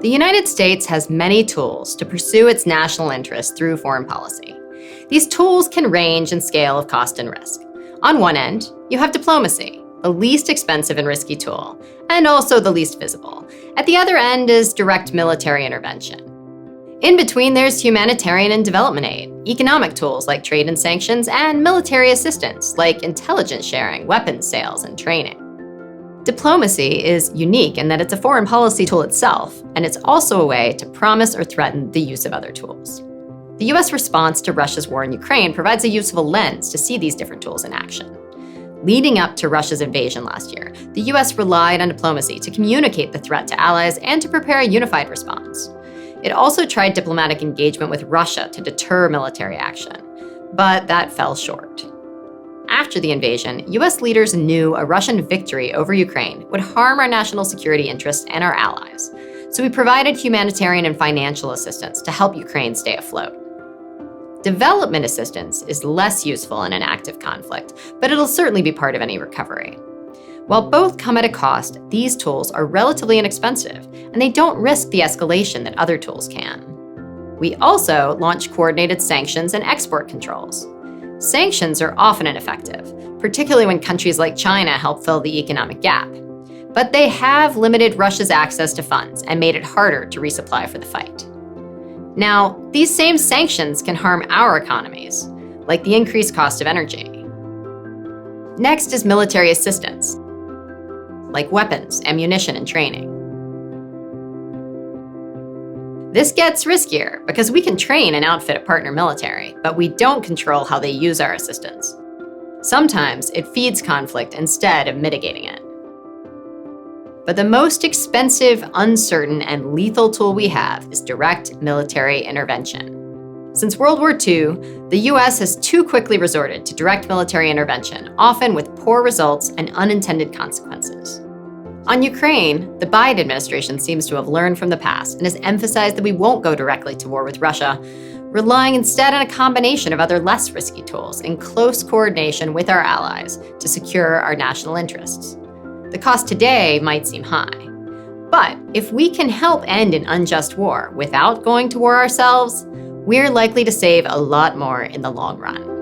The United States has many tools to pursue its national interests through foreign policy. These tools can range in scale of cost and risk. On one end, you have diplomacy, the least expensive and risky tool, and also the least visible. At the other end is direct military intervention. In between, there's humanitarian and development aid, economic tools like trade and sanctions, and military assistance like intelligence sharing, weapons sales, and training. Diplomacy is unique in that it's a foreign policy tool itself, and it's also a way to promise or threaten the use of other tools. The US response to Russia's war in Ukraine provides a useful lens to see these different tools in action. Leading up to Russia's invasion last year, the US relied on diplomacy to communicate the threat to allies and to prepare a unified response. It also tried diplomatic engagement with Russia to deter military action, but that fell short. After the invasion, US leaders knew a Russian victory over Ukraine would harm our national security interests and our allies, so we provided humanitarian and financial assistance to help Ukraine stay afloat. Development assistance is less useful in an active conflict, but it'll certainly be part of any recovery. While both come at a cost, these tools are relatively inexpensive, and they don't risk the escalation that other tools can. We also launch coordinated sanctions and export controls. Sanctions are often ineffective, particularly when countries like China help fill the economic gap. But they have limited Russia's access to funds and made it harder to resupply for the fight. Now, these same sanctions can harm our economies, like the increased cost of energy. Next is military assistance, like weapons, ammunition, and training. This gets riskier because we can train and outfit a partner military, but we don't control how they use our assistance. Sometimes it feeds conflict instead of mitigating it. But the most expensive, uncertain, and lethal tool we have is direct military intervention. Since World War II, the US has too quickly resorted to direct military intervention, often with poor results and unintended consequences. On Ukraine, the Biden administration seems to have learned from the past and has emphasized that we won't go directly to war with Russia, relying instead on a combination of other less risky tools in close coordination with our allies to secure our national interests. The cost today might seem high, but if we can help end an unjust war without going to war ourselves, we're likely to save a lot more in the long run.